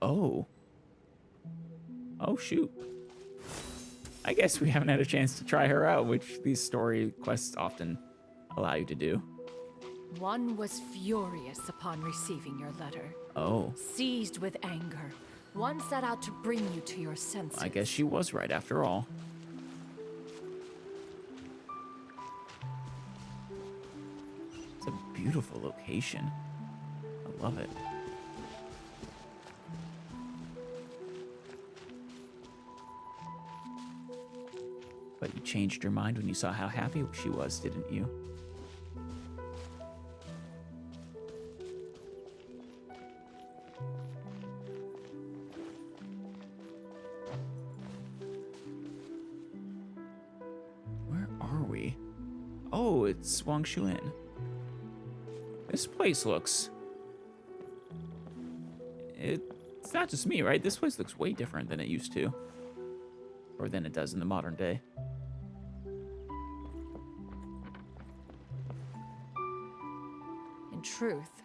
Oh. Oh, shoot. I guess we haven't had a chance to try her out, which these story quests often allow you to do. One was furious upon receiving your letter. Oh. Seized with anger, one set out to bring you to your senses. I guess she was right after all. It's a beautiful location. I love it. But you changed your mind when you saw how happy she was, didn't you? Where are we? Oh, it's Wangshu Inn. This place looks... It's not just me, right? This place looks way different than it used to. Or than it does in the modern day. In truth,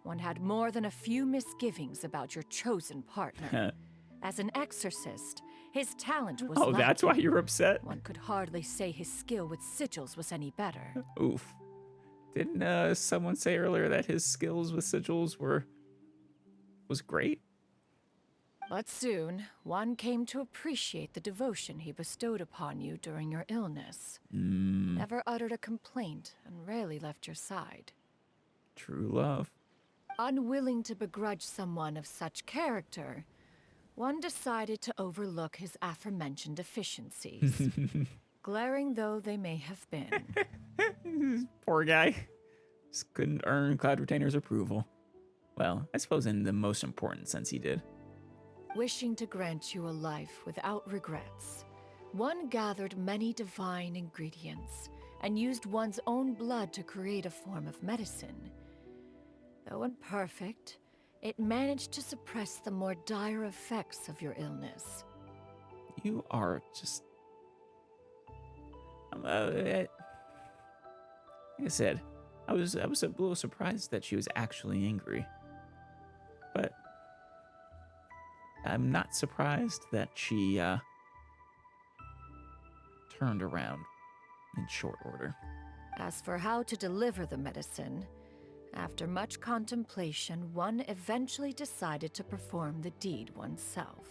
one had more than a few misgivings about your chosen partner. As an exorcist, his talent was Oh, that's why you're upset? One could hardly say his skill with sigils was any better. Oof. Didn't someone say earlier that his skills with sigils was great? But soon, one came to appreciate the devotion he bestowed upon you during your illness. Never uttered a complaint and rarely left your side. True love. Unwilling to begrudge someone of such character, one decided to overlook his aforementioned deficiencies, glaring though they may have been. Poor guy. Just couldn't earn Cloud Retainer's approval. Well, I suppose in the most important sense he did. Wishing to grant you a life without regrets, one gathered many divine ingredients and used one's own blood to create a form of medicine. Though imperfect, it managed to suppress the more dire effects of your illness. You are just... like I said, I was a little surprised that she was actually angry. But I'm not surprised that she turned around in short order. As for how to deliver the medicine, after much contemplation, one eventually decided to perform the deed oneself.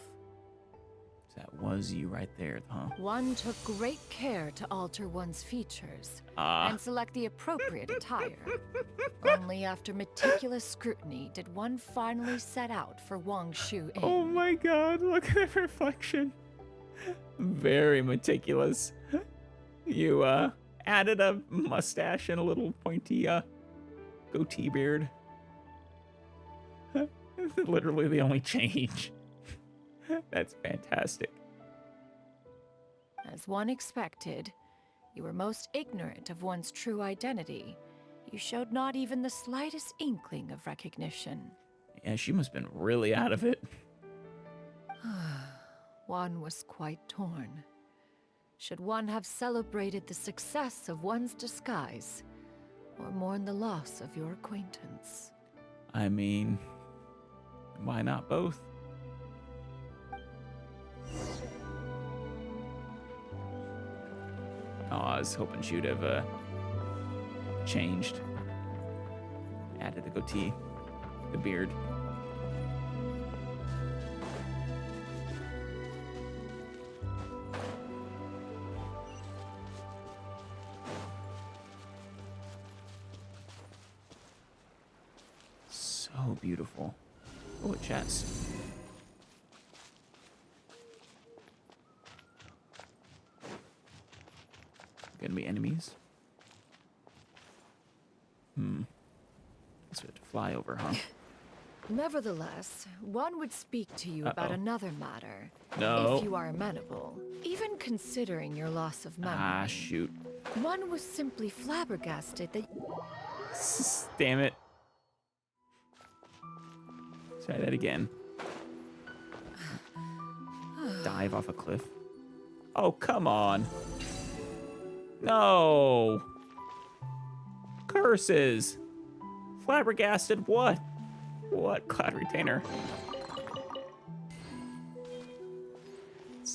That was you right there, huh? One took great care to alter one's features and select the appropriate attire. Only after meticulous scrutiny did one finally set out for Wangshu Inn. Oh my god, look at that reflection. Very meticulous. You added a mustache and a little pointy goatee beard. Literally the only change. That's fantastic. As one expected, you were most ignorant of one's true identity. You showed not even the slightest inkling of recognition. Yeah, she must have been really out of it. One was quite torn. Should one have celebrated the success of one's disguise, or mourn the loss of your acquaintance? I mean, why not both? Oh, I was hoping she would have changed. Added the goatee, the beard. So beautiful. Oh, a chest. Gonna be enemies? Guess we have to fly over, huh? Nevertheless, one would speak to you about another matter. No. If you are amenable. Even considering your loss of memory. Ah, shoot. One was simply flabbergasted that... Damn it. Try that again. Dive off a cliff. Oh, come on. No. Curses. Flabbergasted what? What, Cloud Retainer?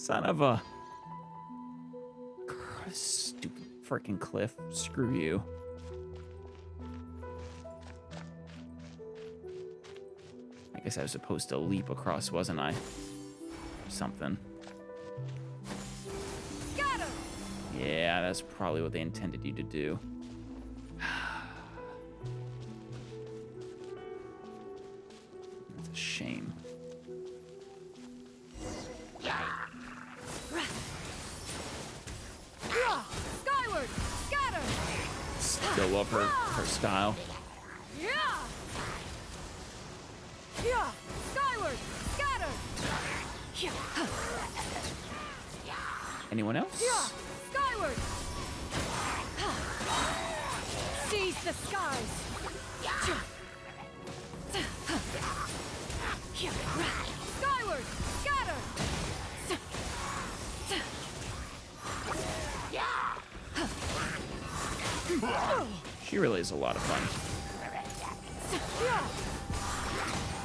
Son of a... Stupid freaking cliff. Screw you. I guess I was supposed to leap across, wasn't I? Something. Scatter! Yeah, that's probably what they intended you to do. That's a shame. Skyward! Scatter! Still love her style. Yeah! Yeah! Skyward! Scatter! Anyone else? Yeah! Skyward! Seize the skies! Skyward! Scatter! She really is a lot of fun.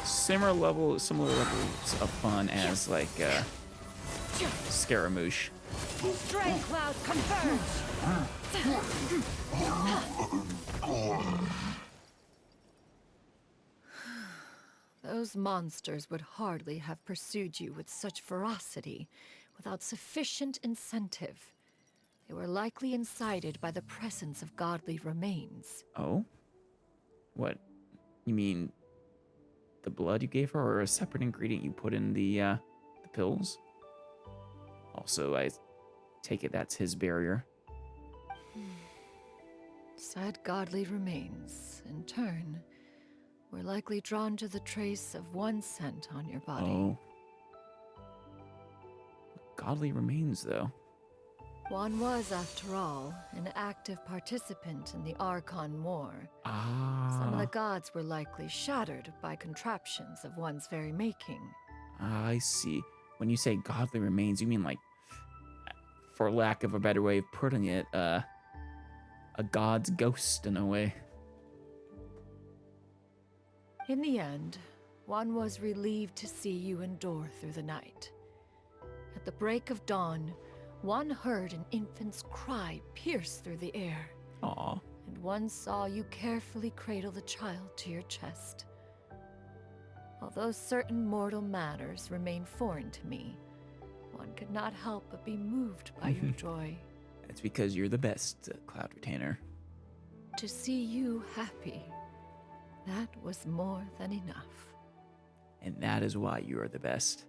Similar levels of fun as like Scaramouche. Drain cloud converge! Those monsters would hardly have pursued you with such ferocity without sufficient incentive. They were likely incited by the presence of godly remains. Oh? What? You mean the blood you gave her, or a separate ingredient you put in the pills? Also, I take it that's his barrier. Said godly remains, in turn, were likely drawn to the trace of one scent on your body. Oh. Godly remains, though. One was, after all, an active participant in the Archon War. Some of the gods were likely shattered by contraptions of one's very making. I see. When you say godly remains, you mean like, for lack of a better way of putting it, a god's ghost in a way. In the end, one was relieved to see you endure through the night. At the break of dawn, one heard an infant's cry pierce through the air. Aw. And one saw you carefully cradle the child to your chest. Although certain mortal matters remain foreign to me, one could not help but be moved by your joy. That's because you're the best, Cloud Retainer. To see you happy, that was more than enough. And that is why you are the best.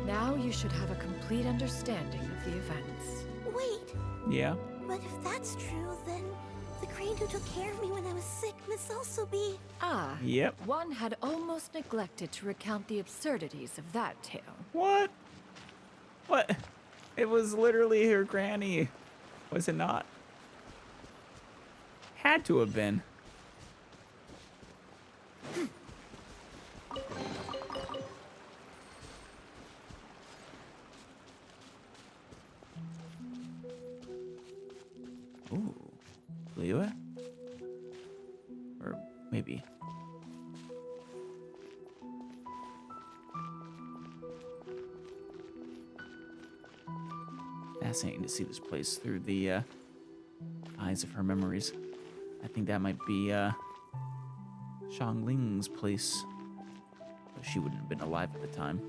Now you should have a complete understanding of the events. Wait, Yeah? but if that's true, then the crane who took care of me when I was sick must also be... Ah, Yep. one had almost neglected to recount the absurdities of that tale. What? What? It was literally her granny. Was it not? Had to have been. Ooh. Lewa? Or maybe. Fascinating to see this place through the eyes of her memories. I think that might be Xiangling's place. Though she wouldn't have been alive at the time.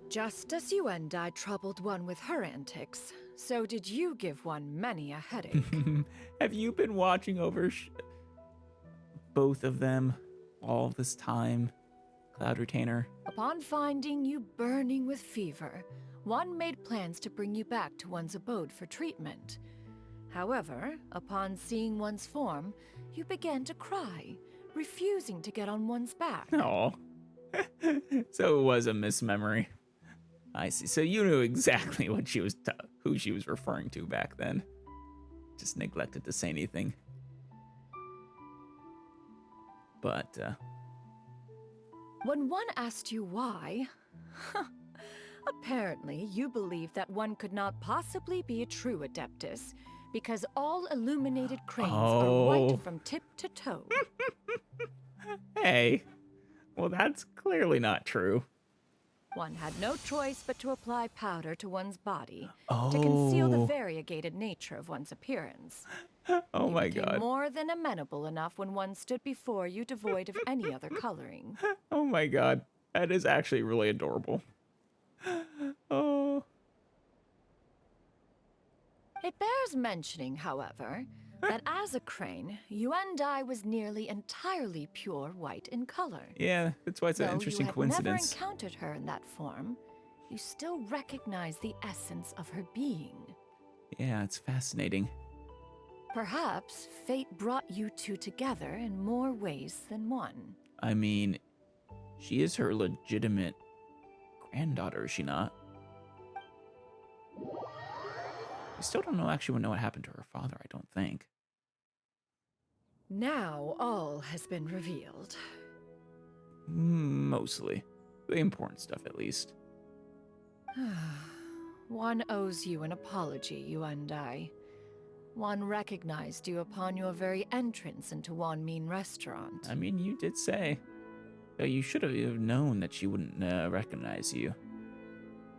Just as you and I troubled one with her antics, so did you give one many a headache. Have you been watching over both of them all this time, Cloud Retainer? Upon finding you burning with fever, one made plans to bring you back to one's abode for treatment. However, upon seeing one's form, you began to cry, refusing to get on one's back. Oh. So it was a mismemory. I see. So you knew exactly what she was who she was referring to back then. Just neglected to say anything. But, When one asked you why, apparently you believe that one could not possibly be a true Adeptus because all illuminated cranes are Oh. white from tip to toe. hey. Well, that's clearly not true. One had no choice but to apply powder to one's body to conceal the variegated nature of one's appearance. Oh You my became god. more than amenable enough when one stood before you devoid of any other coloring. Oh my god. That is actually really adorable. Oh. It bears mentioning, however, that as a crane, Yuandai was nearly entirely pure white in color. Yeah, that's why it's an Though interesting you had coincidence. never encountered her in that form, you still recognize the essence of her being. Yeah, it's fascinating. Perhaps fate brought you two together in more ways than one. I mean, she is her legitimate granddaughter, is she not? We still don't actually know what happened to her father, I don't think. Now all has been revealed. Mostly. The important stuff, at least. One owes you an apology, Yuandai. One recognized you upon your very entrance into Wanmin restaurant. I mean, you did say. Though you should have known that she wouldn't recognize you.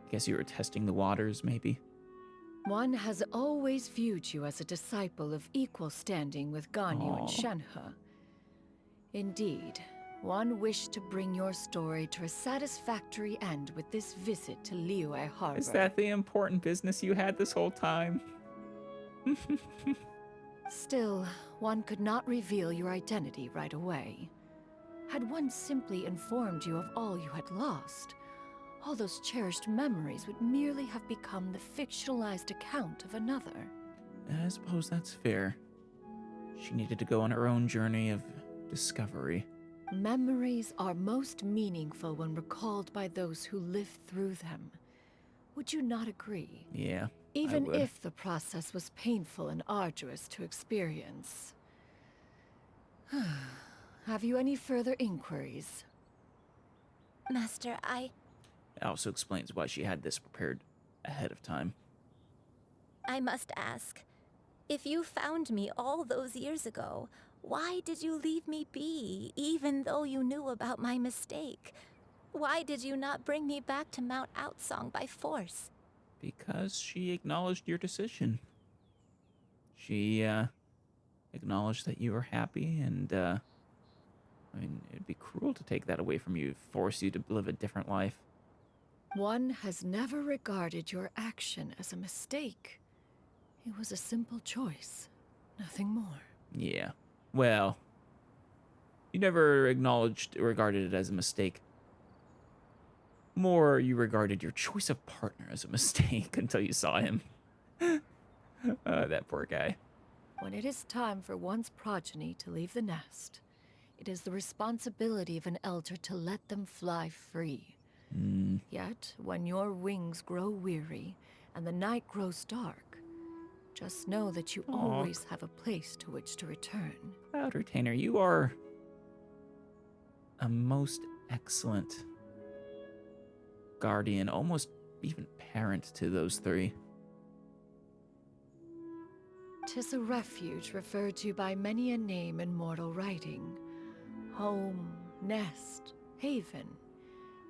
I guess you were testing the waters, maybe? One has always viewed you as a disciple of equal standing with Ganyu and Aw. Shenhe. Indeed, one wished to bring your story to a satisfactory end with this visit to Liyue Harbor. Is that the important business you had this whole time? Still, one could not reveal your identity right away. Had one simply informed you of all you had lost, all those cherished memories would merely have become the fictionalized account of another. I suppose that's fair. She needed to go on her own journey of discovery. Memories are most meaningful when recalled by those who lived through them. Would you not agree? Yeah, Even I would. if the process was painful and arduous to experience. Have you any further inquiries? Master, It also explains why she had this prepared ahead of time. I must ask. If you found me all those years ago, why did you leave me be, even though you knew about my mistake? Why did you not bring me back to Mount Outsong by force? Because she acknowledged your decision. She, acknowledged that you were happy, and, I mean, it'd be cruel to take that away from you, force you to live a different life. One has never regarded your action as a mistake. It was a simple choice, nothing more. Yeah. Well, you never regarded it as a mistake. More, you regarded your choice of partner as a mistake until you saw him. That poor guy. When it is time for one's progeny to leave the nest, it is the responsibility of an elder to let them fly free. Yet, when your wings grow weary and the night grows dark, just know that you always have a place to which to return. Cloud Retainer, you are a most excellent guardian, almost even parent to those three. 'Tis a refuge referred to by many a name in mortal writing. Home, nest, haven.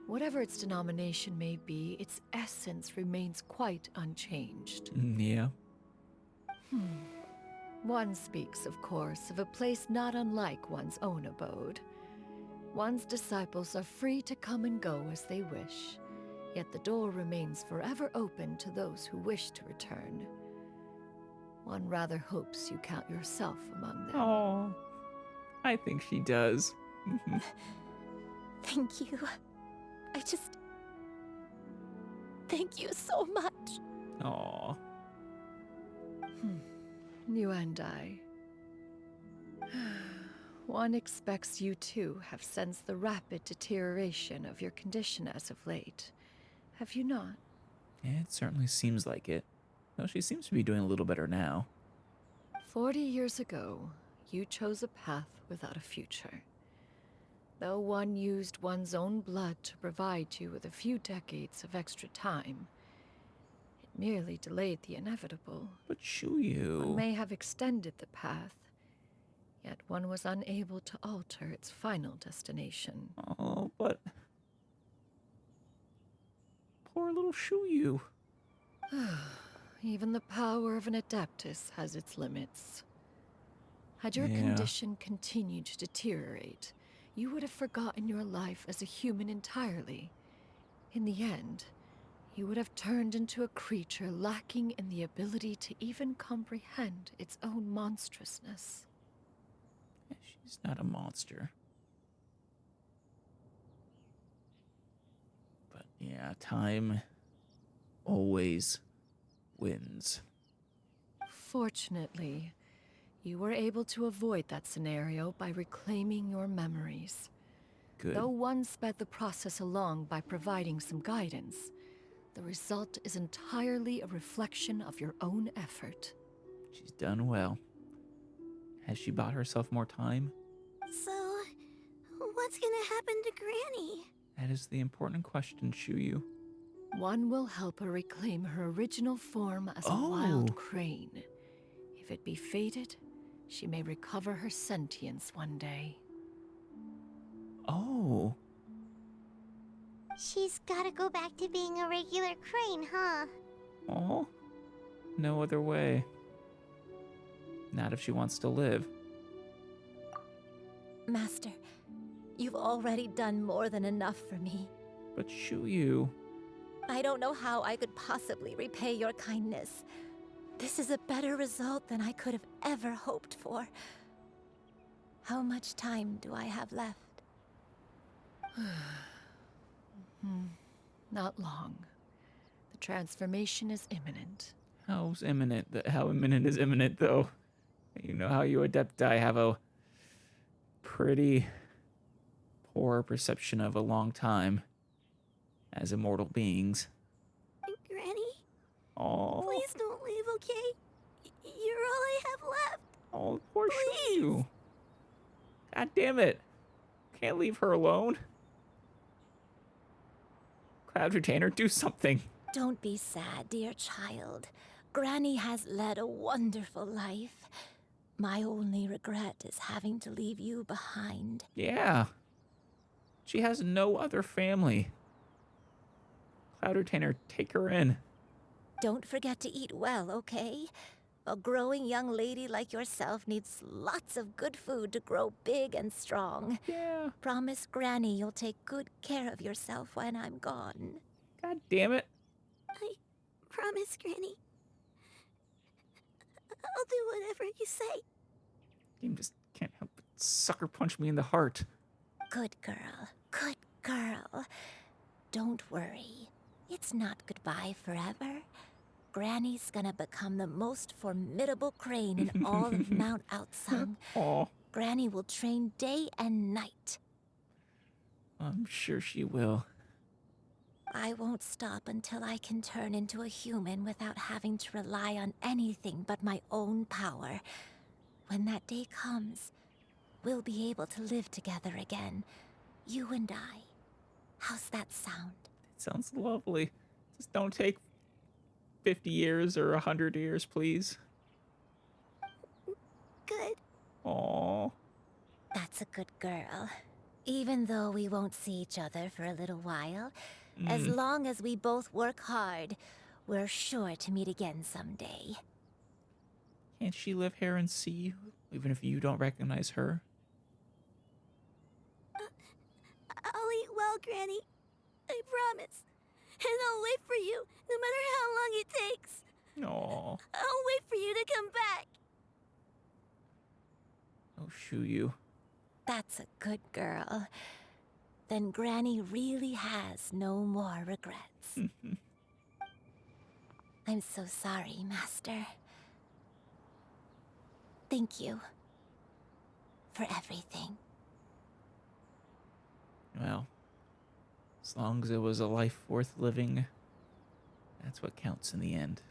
Whatever its denomination may be, its essence remains quite unchanged. Yeah. One speaks, of course, of a place not unlike one's own abode. One's disciples are free to come and go as they wish, yet the door remains forever open to those who wish to return. One rather hopes you count yourself among them. Oh, I think she does. Thank you. Thank you so much. Aw. You and I. One expects you too have sensed the rapid deterioration of your condition as of late. Have you not? It certainly seems like it. Though she seems to be doing a little better now. 40 years ago, you chose a path without a future. Though one used one's own blood to provide you with a few decades of extra time, it merely delayed the inevitable. But Shuyu... One may have extended the path, yet one was unable to alter its final destination. Oh, but... Poor little Shuyu. Even the power of an Adeptus has its limits. Had your Yeah. condition continued to deteriorate, you would have forgotten your life as a human entirely. In the end, you would have turned into a creature lacking in the ability to even comprehend its own monstrousness. She's not a monster. But yeah, time always wins. Fortunately, you were able to avoid that scenario by reclaiming your memories. Good. Though one sped the process along by providing some guidance, the result is entirely a reflection of your own effort. She's done well. Has she bought herself more time? So, what's gonna happen to Granny? That is the important question, Shuyu. One will help her reclaim her original form as a Oh. wild crane. If it be fated, she may recover her sentience one day. Oh. She's gotta go back to being a regular crane, huh? Oh. No other way. Not if she wants to live. Master, you've already done more than enough for me. But Shuyu... I don't know how I could possibly repay your kindness. This is a better result than I could have ever hoped for. How much time do I have left? Not long. The transformation is imminent. How imminent is imminent, though? You know how you Adepti have a pretty poor perception of a long time as immortal beings. Granny, Oh, please don't leave, okay? You're all I have left. oh, poor Please. Shuyu. God damn it. Can't leave her alone. Cloud Retainer, do something. Don't be sad, dear child. Granny has led a wonderful life. My only regret is having to leave you behind. Yeah. She has no other family. Cloud Retainer, take her in. Don't forget to eat well, okay? A growing young lady like yourself needs lots of good food to grow big and strong. Yeah. Promise Granny you'll take good care of yourself when I'm gone. God damn it. I promise, Granny. I'll do whatever you say. Game just can't help but sucker punch me in the heart. Good girl. Good girl. Don't worry. It's not goodbye forever. Granny's gonna become the most formidable crane in all of Mount Outsung. Oh, Granny will train day and night. I'm sure she will. I won't stop until I can turn into a human without having to rely on anything but my own power. When that day comes, we'll be able to live together again. You and I. How's that sound? It sounds lovely. Just don't take 50 years or 100 years, please. Good. Aw. That's a good girl. Even though we won't see each other for a little while, as long as we both work hard, we're sure to meet again someday. Can't she live here and see you, even if you don't recognize her? I'll eat well, Granny. I promise. And I'll wait for you, no matter how long it takes. Aw. I'll wait for you to come back. Oh, Shuyu. That's a good girl. Then Granny really has no more regrets. I'm so sorry, Master. Thank you for everything. Well, as long as it was a life worth living, that's what counts in the end.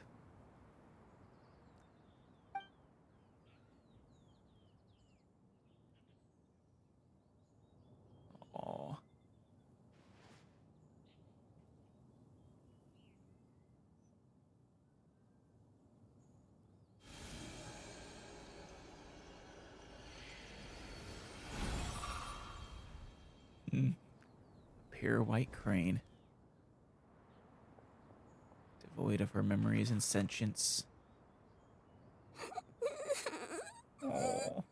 pure white crane. Devoid of her memories and sentience. Oh.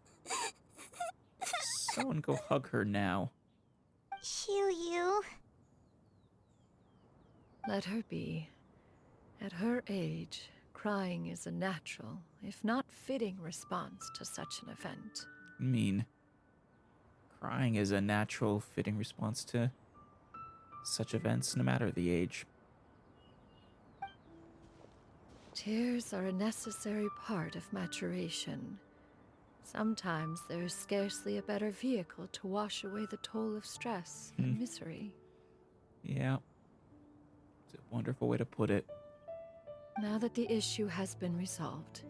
Someone go hug her now. MiHoYo. Let her be. At her age, crying is a natural, if not fitting, response to such an event. I mean, crying is a natural, fitting response to such events, no matter the age. Tears are a necessary part of maturation. Sometimes there is scarcely a better vehicle to wash away the toll of stress and misery. Yeah. It's a wonderful way to put it. Now that the issue has been resolved,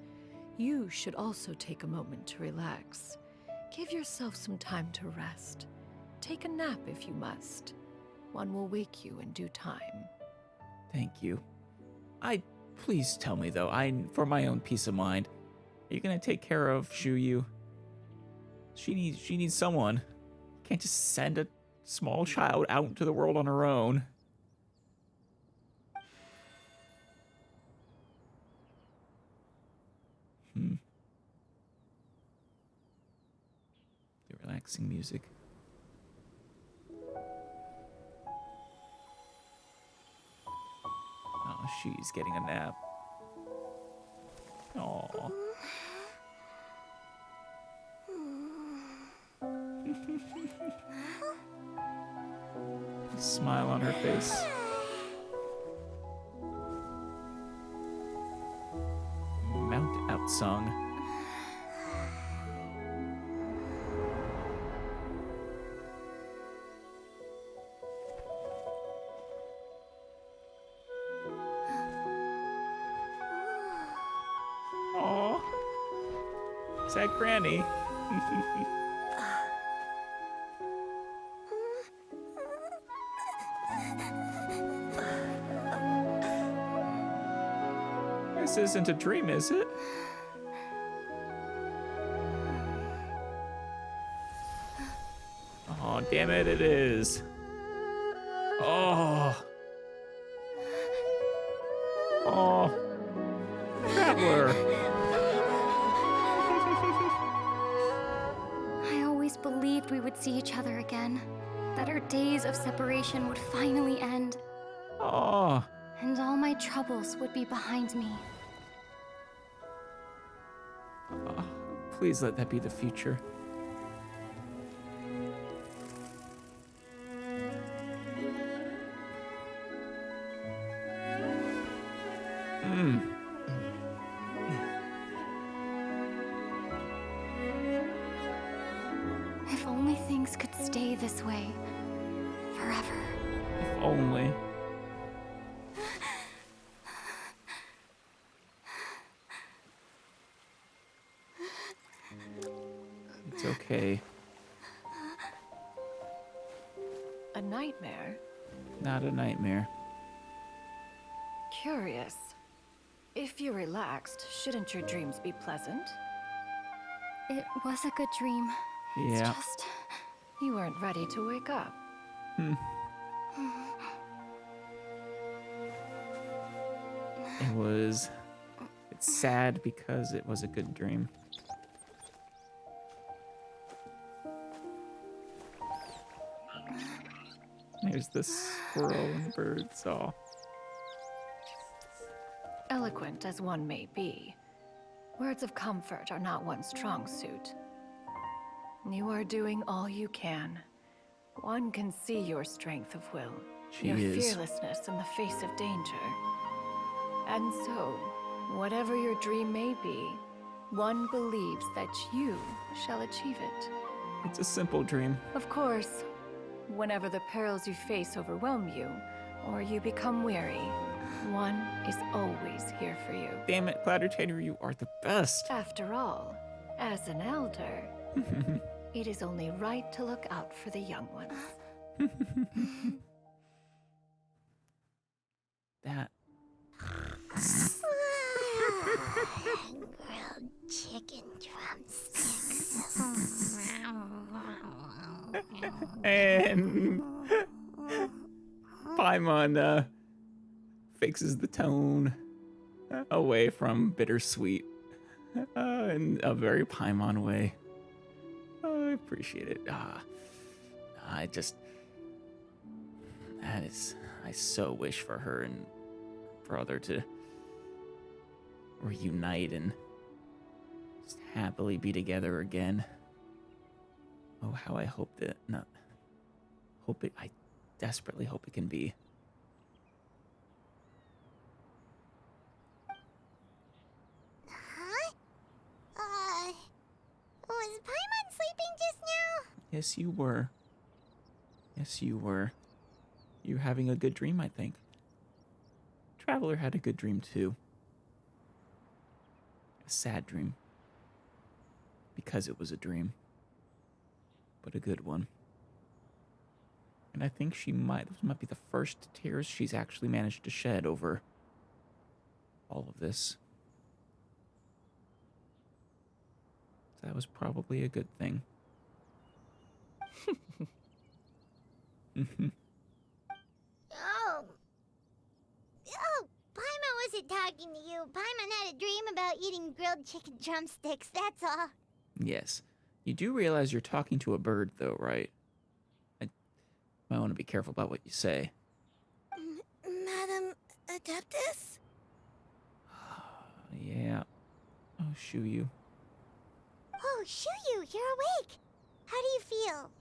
you should also take a moment to relax. Give yourself some time to rest. Take a nap if you must. One will wake you in due time. Thank you. Please tell me, though, for my own peace of mind, are you gonna take care of Shuyu? She needs someone. You can't just send a small child out into the world on her own. The relaxing music. Oh, she's getting a nap. Aww. Smile on her face. Mount out song. Aww. Is that Granny? This isn't a dream, is it? Oh, damn it, it is. Oh. Oh. Traveler. I always believed we would see each other again. That our days of separation would finally end. Oh. And all my troubles would be behind me. Oh, please let that be the future. If only things could stay this way. Forever. If only. It's okay. A nightmare? Not a nightmare. Curious. If you're relaxed, shouldn't your dreams be pleasant? It was a good dream. Yeah. It's just... You weren't ready to wake up. It's sad because it was a good dream. There's the squirrel and the birds. Oh. Eloquent as one may be, words of comfort are not one's strong suit. You are doing all you can. One can see your strength of will, your fearlessness in the face of danger. And so, whatever your dream may be, one believes that you shall achieve it. It's a simple dream. Of course, whenever the perils you face overwhelm you, or you become weary, one is always here for you. Damn it, Clattertator, you are the best. After all, as an elder, it is only right to look out for the young ones. That. Grilled chicken drumsticks. And Paimon fixes the tone away from Bittersweet in a very Paimon way. Oh, I appreciate it. I just... I so wish for her and brother to reunite and just happily be together again. Oh, how I hope that... I desperately hope it can be. Huh? Was Paimon sleeping just now? Yes, you were. Yes, you were. You're having a good dream, I think. Traveler had a good dream, too. A sad dream. Because it was a dream. But a good one. And I think this might be the first tears she's actually managed to shed over all of this. That was probably a good thing. Oh, Paimon wasn't talking to you. Paimon had a dream about eating grilled chicken drumsticks, that's all. Yes. You do realize you're talking to a bird, though, right? I might want to be careful about what you say. Madam Adeptus? Yeah. Oh, Shuyu. Oh, Shuyu, you're awake. How do you feel?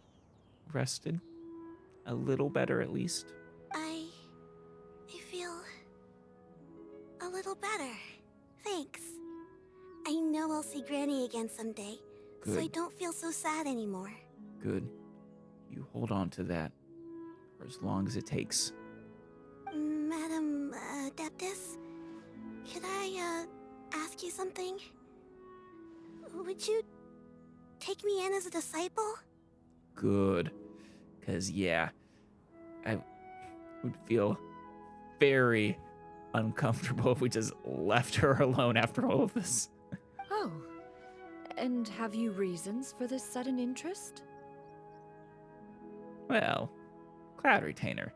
Rested? A little better, at least? I feel a little better. Thanks. I know I'll see Granny again someday, so I Good. don't feel so sad anymore. Good. You hold on to that for as long as it takes. Madam Adeptus, could I ask you something? Would you take me in as a disciple? Good. 'Cause, yeah, I would feel very uncomfortable if we just left her alone after all of this. Oh, and have you reasons for this sudden interest? Well, Cloud Retainer,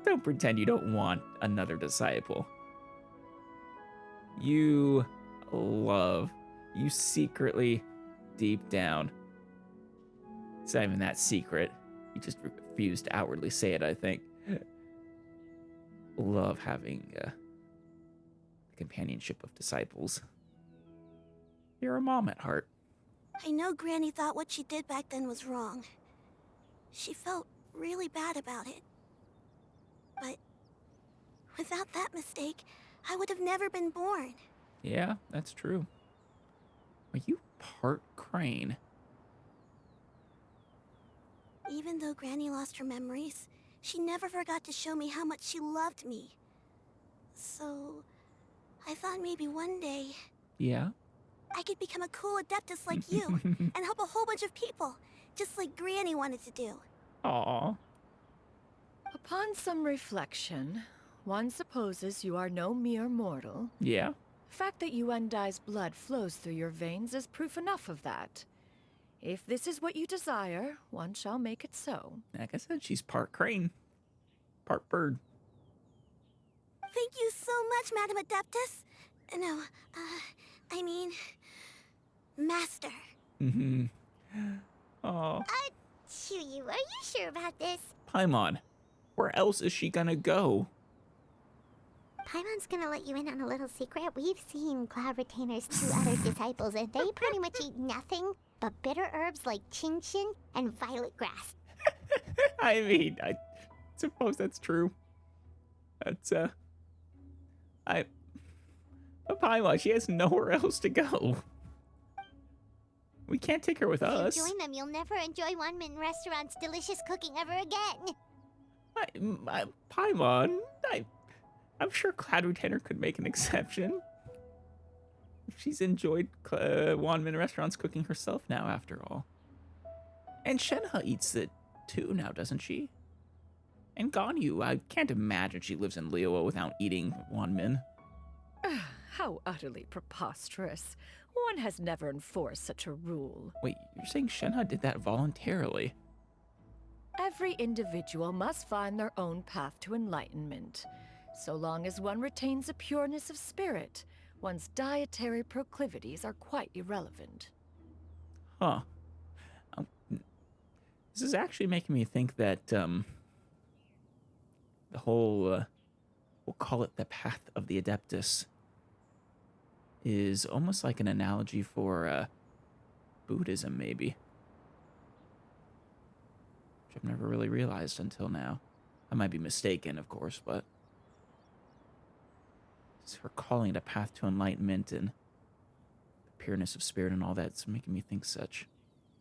don't pretend you don't want another disciple. You secretly, deep down, it's not even that secret, you just refuse to outwardly say it, I think, love having the companionship of disciples. You're a mom at heart. I know Granny thought what she did back then was wrong. She felt really bad about it. But without that mistake, I would have never been born. Yeah, that's true. Are you part crane? Even though Granny lost her memories, she never forgot to show me how much she loved me. So, I thought maybe one day Yeah? I could become a cool Adeptus like you and help a whole bunch of people, just like Granny wanted to do. Aw. Upon some reflection, one supposes you are no mere mortal. Yeah? The fact that Yuendai's blood flows through your veins is proof enough of that. If this is what you desire, one shall make it so. Like I said, she's part crane. Part bird. Thank you so much, Madam Adeptus. No, I mean, Master. Mm-hmm. Aw. Shuyu, are you sure about this? Paimon, where else is she gonna go? Paimon's gonna let you in on a little secret. We've seen Cloud Retainer's 2 other disciples, and they pretty much eat nothing but bitter herbs like chin-chin and violet grass. I mean, I suppose that's true. That's, Paimon, she has nowhere else to go. We can't take her with If us. you join them, you'll never enjoy One-Man Restaurant's delicious cooking ever again. Paimon, I'm sure Cloud Retainer could make an exception. She's enjoyed Wanmin Restaurant's cooking herself now, after all. And Shenhe eats it too now, doesn't she? And Ganyu, I can't imagine she lives in Liyue without eating Wanmin. How utterly preposterous. One has never enforced such a rule. Wait, you're saying Shenhe did that voluntarily? Every individual must find their own path to enlightenment. So long as one retains a pureness of spirit, one's dietary proclivities are quite irrelevant. Huh. Um, this is actually making me think that the whole, we'll call it the path of the Adeptus, is almost like an analogy for Buddhism, maybe. Which I've never really realized until now. I might be mistaken, of course, but it's her calling it a path to enlightenment and the pureness of spirit and all that. It's making me think such.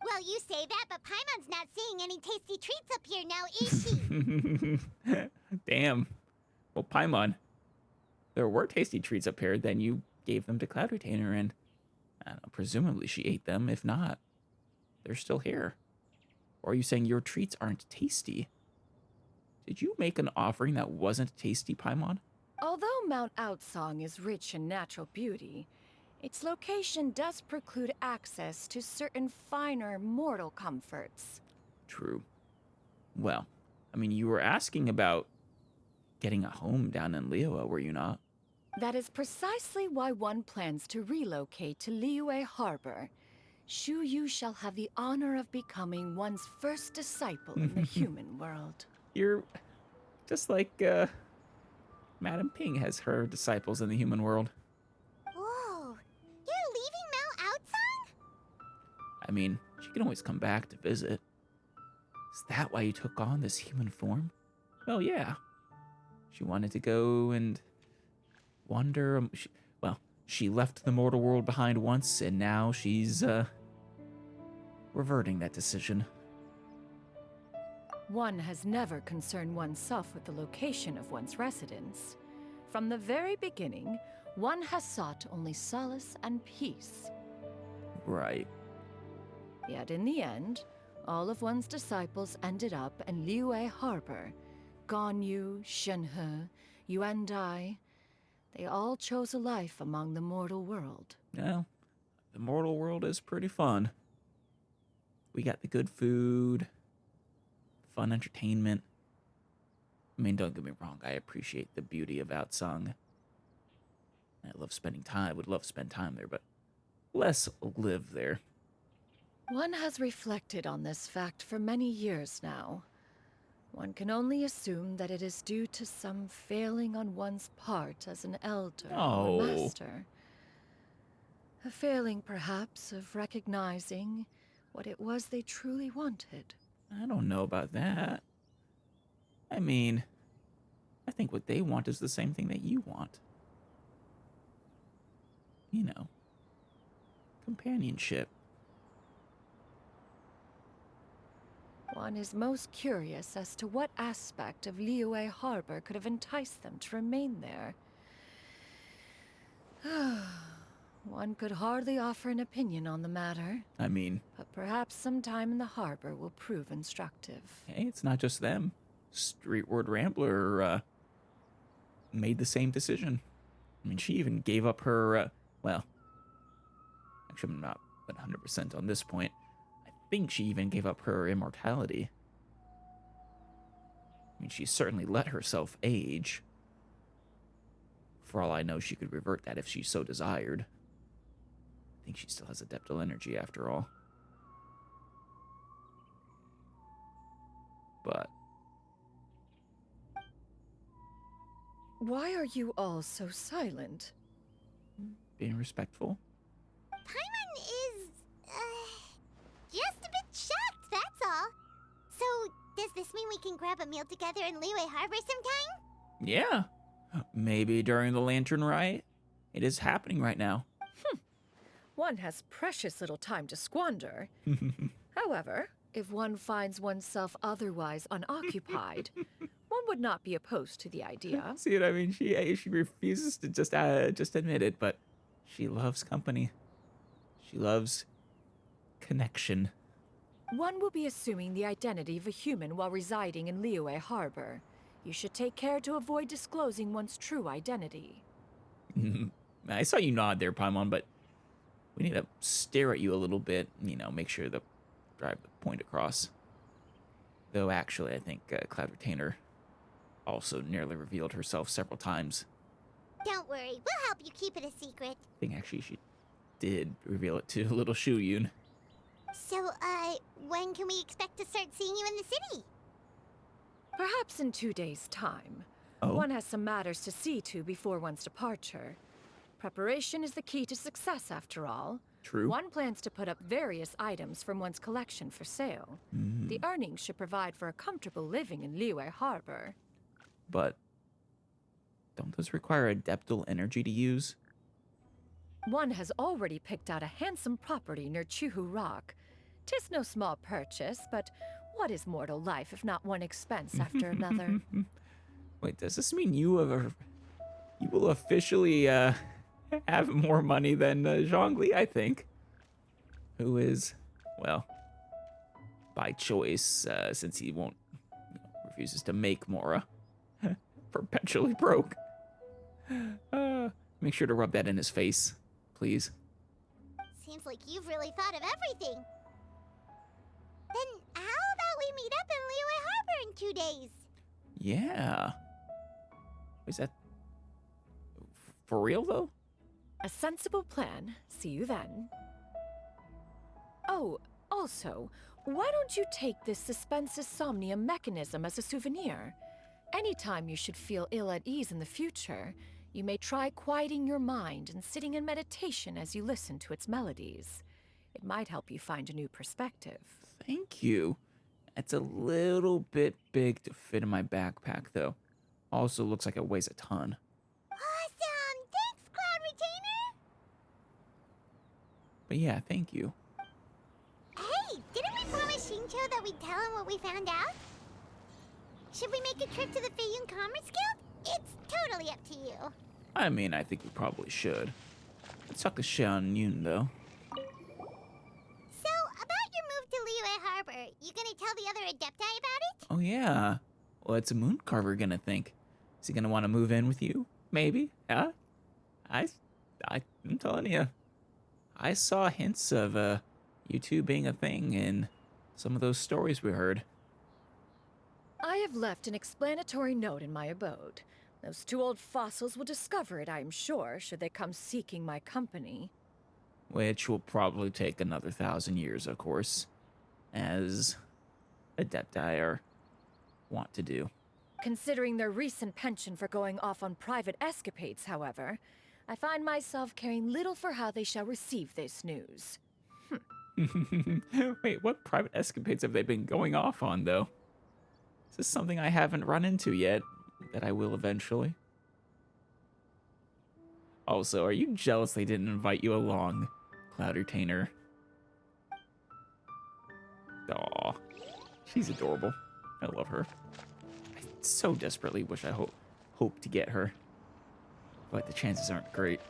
Well, you say that, but Paimon's not seeing any tasty treats up here now, is she? Damn. Well, Paimon, there were tasty treats up here, then you gave them to Cloud Retainer, and I don't know, presumably she ate them. If not, they're still here. Or are you saying your treats aren't tasty? Did you make an offering that wasn't tasty, Paimon? Although Mount Outsong is rich in natural beauty, its location does preclude access to certain finer mortal comforts. True. Well, I mean, you were asking about getting a home down in Liyue, were you not? That is precisely why one plans to relocate to Liyue Harbor. Shu Yu shall have the honor of becoming one's first disciple in the human world. You're just like Madame Ping has her disciples in the human world. Whoa, you're leaving Mount Outside? I mean, she can always come back to visit. Is that why you took on this human form? Well, yeah. She wanted to go and wander. She left the mortal world behind once, and now she's reverting that decision. One has never concerned oneself with the location of one's residence. From the very beginning, one has sought only solace and peace. Right. Yet in the end, all of one's disciples ended up in Liyue Harbor. Ganyu, Shenhe, Yuan Dai, they all chose a life among the mortal world. Well, the mortal world is pretty fun. We got the good food, fun entertainment. I mean, don't get me wrong, I appreciate the beauty of Outsong. I love spending time, I would love to spend time there, but less live there. One has reflected on this fact for many years now. One can only assume that it is due to some failing on one's part as an elder or master. A failing, perhaps, of recognizing what it was they truly wanted. I don't know about that. I mean, I think what they want is the same thing that you want. You know, companionship. One is most curious as to what aspect of Liyue Harbor could have enticed them to remain there. One could hardly offer an opinion on the matter. I mean, but perhaps some time in the harbor will prove instructive. Hey, it's not just them. Streetward Rambler made the same decision. I mean, she even gave up her, actually I'm not 100% on this point. I think she even gave up her immortality. I mean, she certainly let herself age. For all I know, she could revert that if she so desired. I think she still has adeptal energy after all. But why are you all so silent? being respectful. Paimon is, just a bit shocked, that's all. So, does this mean we can grab a meal together in Liyue Harbor sometime? Yeah. Maybe during the Lantern Rite. It is happening right now. One has precious little time to squander. However, if one finds oneself otherwise unoccupied, one would not be opposed to the idea. See what I mean? She refuses to just admit it, but she loves company. She loves connection. One will be assuming the identity of a human while residing in Liyue Harbor. You should take care to avoid disclosing one's true identity. I saw you nod there, Paimon, but we need to stare at you a little bit, make sure to drive the point across. Though actually, I think Cloud Retainer also nearly revealed herself several times. Don't worry, we'll help you keep it a secret. I think actually she did reveal it to little Shuyun. So, when can we expect to start seeing you in the city? Perhaps in 2 days' time. Oh. One has some matters to see to before one's departure. Preparation is the key to success, after all. True. One plans to put up various items from one's collection for sale. The earnings should provide for a comfortable living in Liyue Harbor. But don't those require adeptal energy to use? One has already picked out a handsome property near Chuhu Rock. 'Tis no small purchase, but what is mortal life if not one expense after another? Wait, does this mean you will officially have more money than Zhongli, I think? Who is, well, by choice, since he won't, refuses to make Mora, perpetually broke. Make sure to rub that in his face, please. Seems like you've really thought of everything. Then how about we meet up in Liyue Harbor in 2 days? Yeah. Is that for real, though? A sensible plan. See you then. Oh, also, why don't you take this suspensus somnium mechanism as a souvenir? Anytime you should feel ill at ease in the future, you may try quieting your mind and sitting in meditation as you listen to its melodies. It might help you find a new perspective. Thank you. It's a little bit big to fit in my backpack, though. Also looks like it weighs a ton. Awesome! Thanks, Cloud Retainer! But yeah, thank you. Hey, didn't we promise Shincho that we'd tell him what we found out? Should we make a trip to the Feiyun Commerce Guild? It's totally up to you. I mean, I think we probably should. Let's talk to Xian Yun, though. So, about your move to Liyue Harbor, you gonna tell the other Adepti about it? Oh, yeah. What's a moon carver gonna think? Is he gonna want to move in with you? Maybe. Yeah? I'm telling you. I saw hints of you two being a thing in some of those stories we heard. I have left an explanatory note in my abode. Those two old fossils will discover it, I am sure, should they come seeking my company. Which will probably take another 1,000 years, of course. As Adepti are want to do. Considering their recent penchant for going off on private escapades, however, I find myself caring little for how they shall receive this news. Wait, what private escapades have they been going off on, though? Is this something I haven't run into yet, that I will eventually? Also, are you jealous they didn't invite you along, Cloud Retainer? Aw, she's adorable. I love her. I so desperately wish I hope to get her, but the chances aren't great.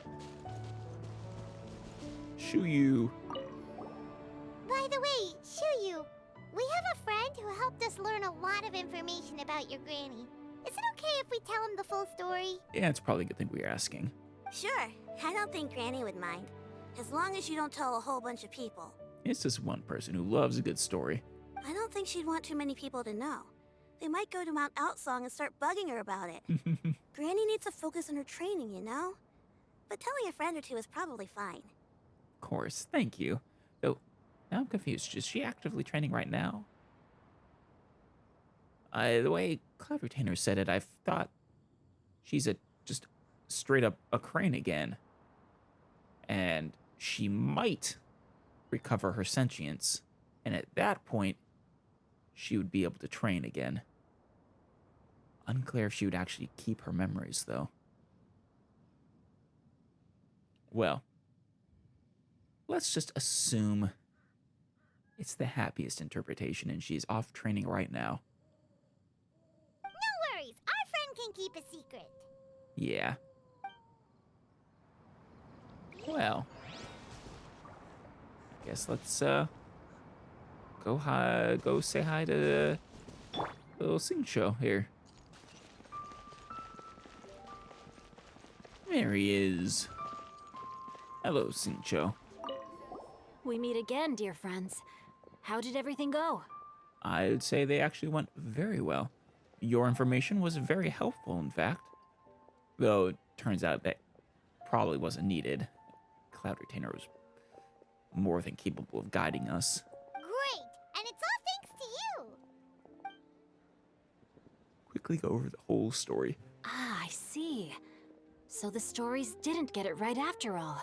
Shuyu. By the way, Shuyu, we have a friend who helped us learn a lot of information about your granny. Is it okay if we tell him the full story? Yeah, it's probably a good thing we're asking. Sure, I don't think Granny would mind. As long as you don't tell a whole bunch of people. It's just one person who loves a good story. I don't think she'd want too many people to know. They might go to Mount Outsong and start bugging her about it. Granny needs to focus on her training, you know? But telling a friend or two is probably fine. Of course, thank you. Though, now I'm confused. Is she actively training right now? The way Cloud Retainer said it, I thought she's just straight up a crane again. And she might recover her sentience. And at that point, she would be able to train again. Unclear if she would actually keep her memories, though. Well, let's just assume it's the happiest interpretation and she's off training right now. No worries, our friend can keep a secret. Yeah. Well, I guess let's go say hi to little Xingqiu here. There he is. Hello, Xingqiu. We meet again, dear friends. How did everything go? I would say they actually went very well. Your information was very helpful, in fact. Though it turns out that probably wasn't needed. Cloud Retainer was more than capable of guiding us. Great! And it's all thanks to you! Quickly go over the whole story. Ah, I see. So the stories didn't get it right after all.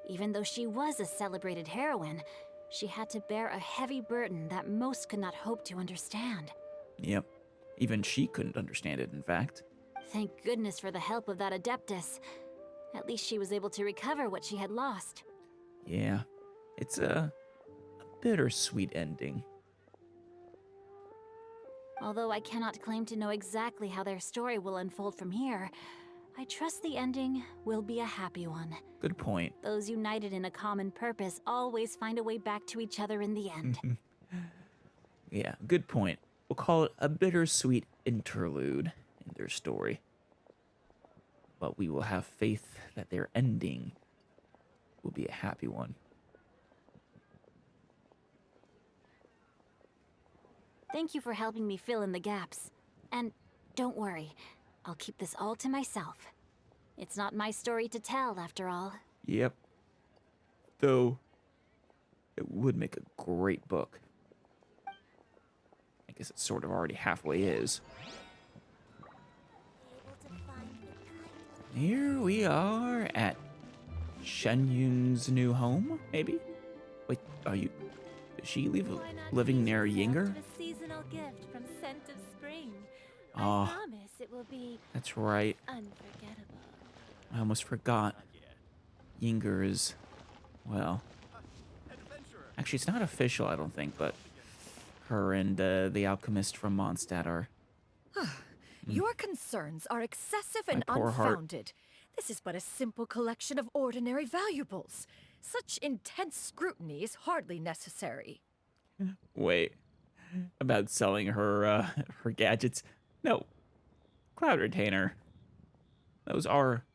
Even though she was a celebrated heroine, she had to bear a heavy burden that most could not hope to understand. Yep. Even she couldn't understand it, in fact. Thank goodness for the help of that Adeptus. At least she was able to recover what she had lost. Yeah. It's a bittersweet ending. Although I cannot claim to know exactly how their story will unfold from here, I trust the ending will be a happy one. Good point. Those united in a common purpose always find a way back to each other in the end. Yeah, good point. We'll call it a bittersweet interlude in their story. But we will have faith that their ending will be a happy one. Thank you for helping me fill in the gaps. And don't worry, I'll keep this all to myself. It's not my story to tell, after all. Yep. Though, it would make a great book. I guess it sort of already halfway is. Here we are at Shenyun's new home, maybe? Wait, is she living near Yinger? A seasonal gift from Scent of Spring. Oh, I promise it will be that's right. unforgettable. I almost forgot. Yinger is, well, actually it's not official, I don't think, but her and the alchemist from Mondstadt are... Your concerns are excessive and My poor heart. unfounded. This is but a simple collection of ordinary valuables. Such intense scrutiny is hardly necessary. Wait, about selling her her gadgets? No, Cloud Retainer. Those are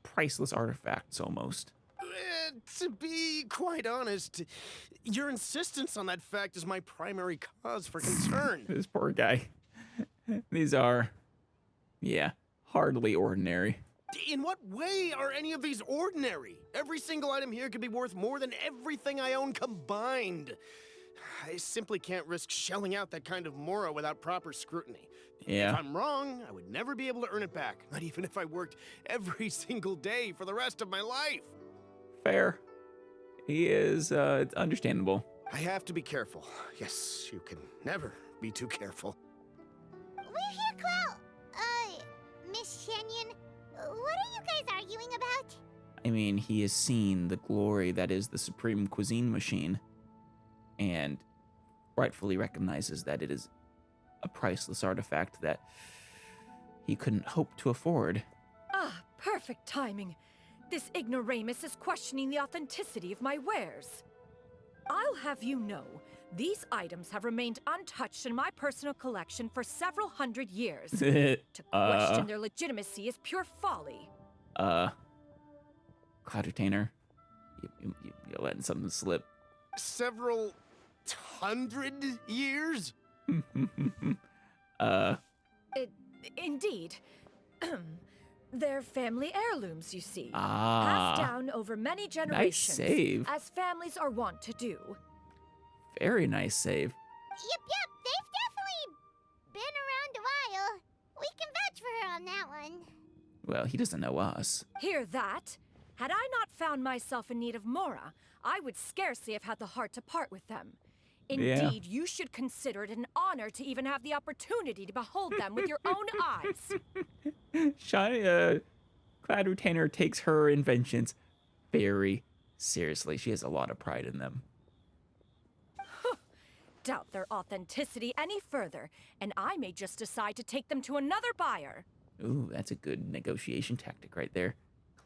priceless artifacts, almost. To be quite honest, your insistence on that fact is my primary cause for concern. This poor guy. These are, yeah, hardly ordinary. In what way are any of these ordinary? Every single item here could be worth more than everything I own combined. I simply can't risk shelling out that kind of mora without proper scrutiny. Yeah. If I'm wrong, I would never be able to earn it back, not even if I worked every single day for the rest of my life. Fair. He is, it's understandable. I have to be careful. Yes, you can never be too careful. We're here, Clow! Miss Shenyun, what are you guys arguing about? I mean, he has seen the glory that is the Supreme Cuisine Machine, and rightfully recognizes that it is a priceless artifact that he couldn't hope to afford. Ah, perfect timing. This ignoramus is questioning the authenticity of my wares. I'll have you know, these items have remained untouched in my personal collection for several hundred years. To question their legitimacy is pure folly. Cloud Retainer, you're letting something slip. Several hundred years? Indeed. They're family heirlooms, you see. Ah. Passed down over many generations. Nice save. As families are wont to do. Very nice save. Yep, they've definitely been around a while. We can vouch for her on that one. Well, he doesn't know us. Hear that? Had I not found myself in need of Mora, I would scarcely have had the heart to part with them. Indeed, you should consider it an honor to even have the opportunity to behold them with your own eyes. Cloud Retainer takes her inventions very seriously. She has a lot of pride in them. Doubt their authenticity any further, and I may just decide to take them to another buyer. Ooh, that's a good negotiation tactic right there.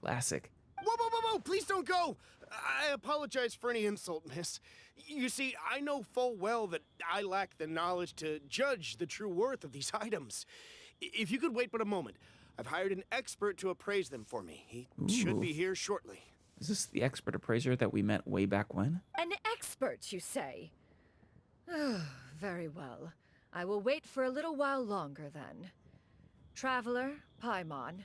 Classic. Whoa, please don't go! I apologize for any insult, miss. You see, I know full well that I lack the knowledge to judge the true worth of these items. If you could wait but a moment, I've hired an expert to appraise them for me. He should be here shortly. Is this the expert appraiser that we met way back when? An expert, you say? Very well. I will wait for a little while longer then. Traveler, Paimon,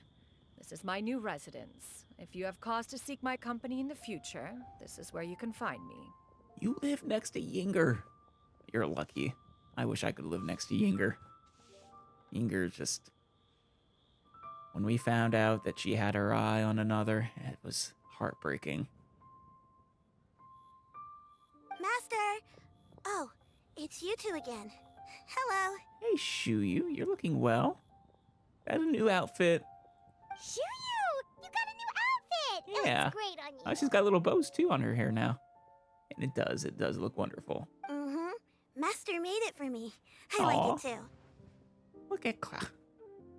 this is my new residence. If you have cause to seek my company in the future, this is where you can find me. You live next to Yinger. You're lucky. I wish I could live next to Yinger. Yinger just... When we found out that she had her eye on another, it was heartbreaking. Master! Oh, it's you two again. Hello. Hey, Shuyu, you're looking well. Got a new outfit. Shoo-you! You got a new outfit! It Yeah. looks great on you. Oh, she's got little bows, too, on her hair now. And it does look wonderful. Mm-hmm. Master made it for me. I Aw. like it too. Look at Cloud.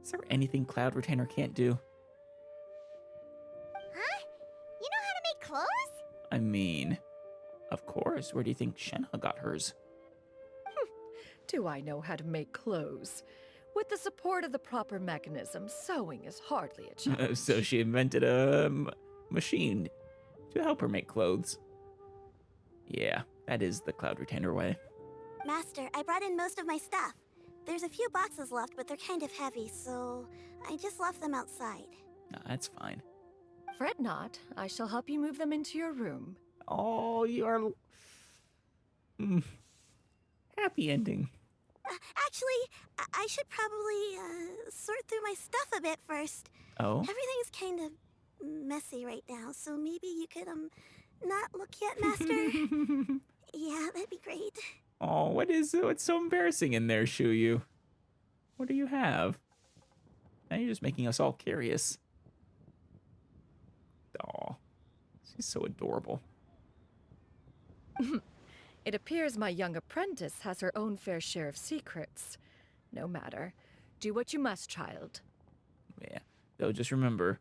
Is there anything Cloud Retainer can't do? Huh? You know how to make clothes? I mean, of course. Where do you think Shenhe got hers? Do I know how to make clothes? With the support of the proper mechanism, sewing is hardly a challenge. So she invented a machine to help her make clothes. Yeah, that is the Cloud Retainer way. Master, I brought in most of my stuff. There's a few boxes left, but they're kind of heavy, so I just left them outside. No, that's fine. Fret not, I shall help you move them into your room. Oh, you are... Happy ending. Actually, I should probably sort through my stuff a bit first. Oh? Everything's kind of messy right now, so maybe you could, not look yet, Master? Yeah, that'd be great. Oh, what's so embarrassing in there, Shuyu? What do you have? Now you're just making us all curious. Oh, she's so adorable. It appears my young apprentice has her own fair share of secrets. No matter. Do what you must, child. Yeah, though just remember,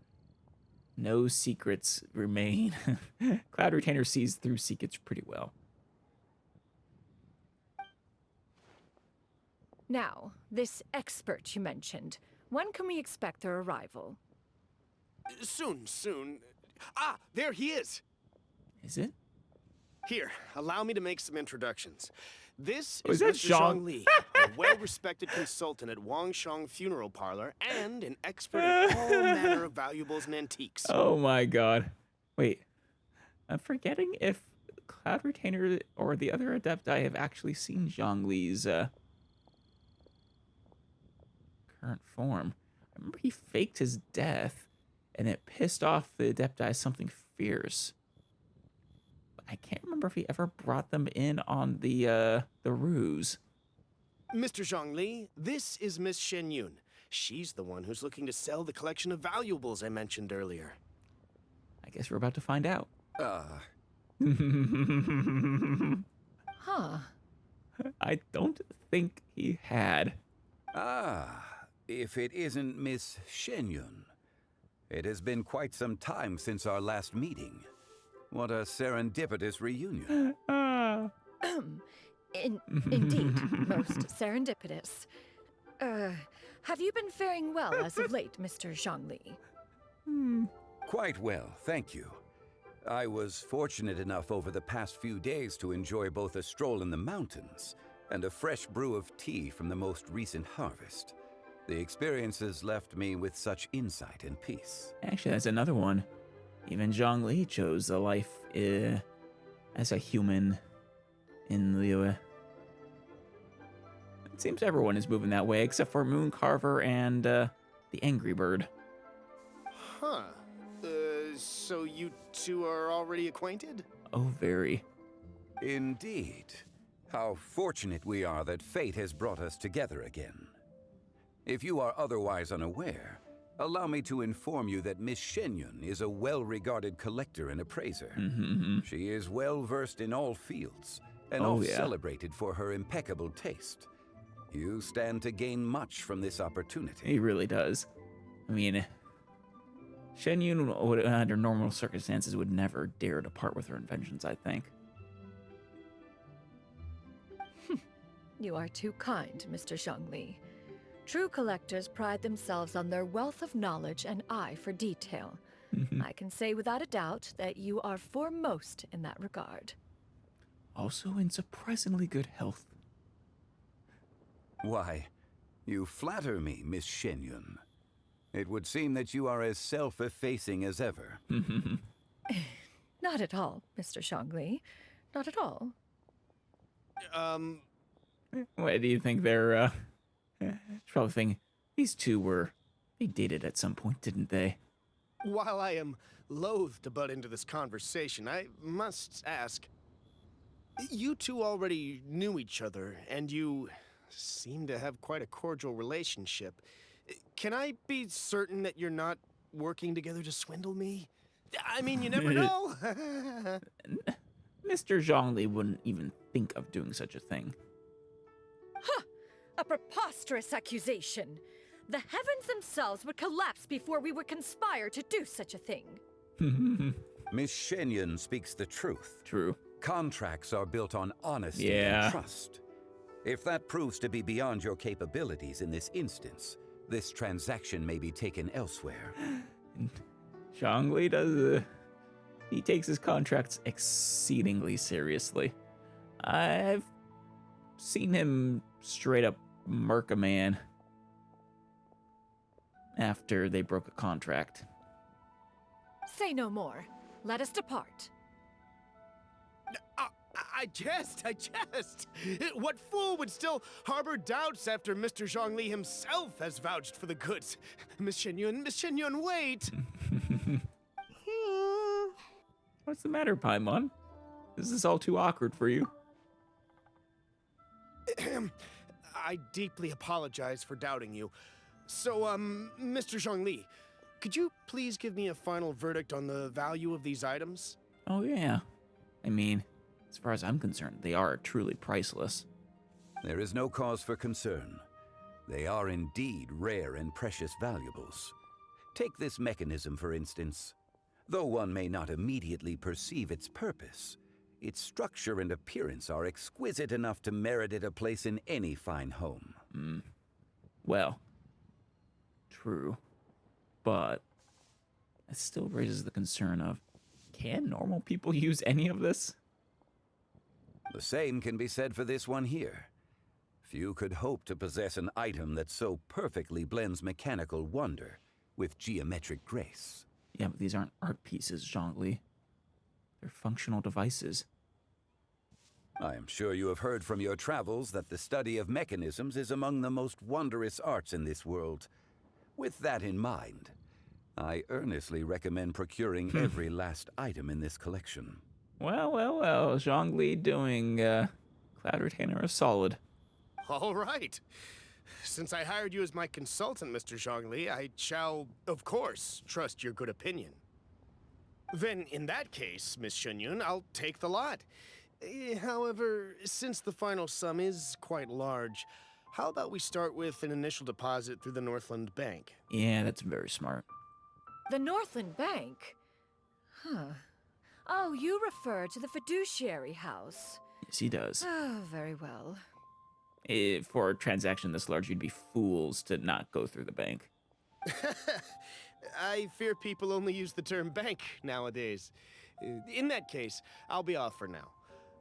no secrets remain. Cloud Retainer sees through secrets pretty well. Now, this expert you mentioned, when can we expect their arrival? Soon. Ah, there he is! Is it? Here, allow me to make some introductions. This Oh, is is that Mr. Zhang? Zhang Li, a well-respected consultant at Wangshang Funeral Parlor and an expert at all manner of valuables and antiques. Oh my god. Wait, I'm forgetting if Cloud Retainer or the other Adepti have actually seen Zhang Li's current form. I remember he faked his death, and it pissed off the Adepti something fierce. I can't remember if he ever brought them in on the ruse. Mr. Zhang Li, this is Miss Shen Yun. She's the one who's looking to sell the collection of valuables I mentioned earlier. I guess we're about to find out. Huh. I don't think he had. If it isn't Miss Shenyun. It has been quite some time since our last meeting. What a serendipitous reunion. Indeed, most serendipitous. Have you been faring well as of late, Mr. Zhangli? Quite well, thank you. I was fortunate enough over the past few days to enjoy both a stroll in the mountains and a fresh brew of tea from the most recent harvest. The experiences left me with such insight and peace. Actually, that's another one. Even Zhang Li chose a life as a human in Liyue. It seems everyone is moving that way, except for Mooncarver and the Angry Bird. Huh. So you two are already acquainted? Oh, very. Indeed. How fortunate we are that fate has brought us together again. If you are otherwise unaware, allow me to inform you that Miss Shenyun is a well-regarded collector and appraiser. She is well-versed in all fields, and celebrated for her impeccable taste. You stand to gain much from this opportunity. He really does. I mean, Shen Yun, under normal circumstances, would never dare to part with her inventions, I think. You are too kind, Mr. Zhangli. True collectors pride themselves on their wealth of knowledge and eye for detail. I can say without a doubt that you are foremost in that regard. Also in surprisingly good health. Why, you flatter me, Miss Shenyun. It would seem that you are as self-effacing as ever. Not at all, Mr. Zhongli. Not at all. What do you think they're, probably thinking, these two they dated at some point, didn't they? While I am loath to butt into this conversation, I must ask, you two already knew each other, and you seem to have quite a cordial relationship. Can I be certain that you're not working together to swindle me? I mean, you never know. Mr. Zhongli wouldn't even think of doing such a thing. A preposterous accusation! The heavens themselves would collapse before we would conspire to do such a thing. Miss Shenyun speaks the truth. True. Contracts are built on honesty and trust. If that proves to be beyond your capabilities in this instance, this transaction may be taken elsewhere. Zhongli does. He takes his contracts exceedingly seriously. I've seen him straight up murk a man after they broke a contract. Say no more. Let us depart. I jest. What fool would still harbor doubts after Mr. Zhongli himself has vouched for the goods? Miss Shenyun, wait! What's the matter, Paimon? Is this all too awkward for you? I deeply apologize for doubting you. So, Mr. Zhongli, could you please give me a final verdict on the value of these items? Oh, yeah. I mean, as far as I'm concerned, they are truly priceless. There is no cause for concern. They are indeed rare and precious valuables. Take this mechanism, for instance. Though one may not immediately perceive its purpose, its structure and appearance are exquisite enough to merit it a place in any fine home. Well, true. But it still raises the concern of, can normal people use any of this? The same can be said for this one here. Few could hope to possess an item that so perfectly blends mechanical wonder with geometric grace. Yeah, but these aren't art pieces, Zhongli. They're functional devices. I am sure you have heard from your travels that the study of mechanisms is among the most wondrous arts in this world. With that in mind, I earnestly recommend procuring every last item in this collection. Well, Zhongli doing Cloud Retainer a solid. All right. Since I hired you as my consultant, Mr. Zhongli, I shall, of course, trust your good opinion. Then, in that case, Miss Shenyun, I'll take the lot. However, since the final sum is quite large, how about we start with an initial deposit through the Northland Bank? Yeah, that's very smart. The Northland Bank? Huh. Oh, you refer to the fiduciary house. Yes, he does. Oh, very well. For a transaction this large, you'd be fools to not go through the bank. I fear people only use the term bank nowadays. In that case, I'll be off for now.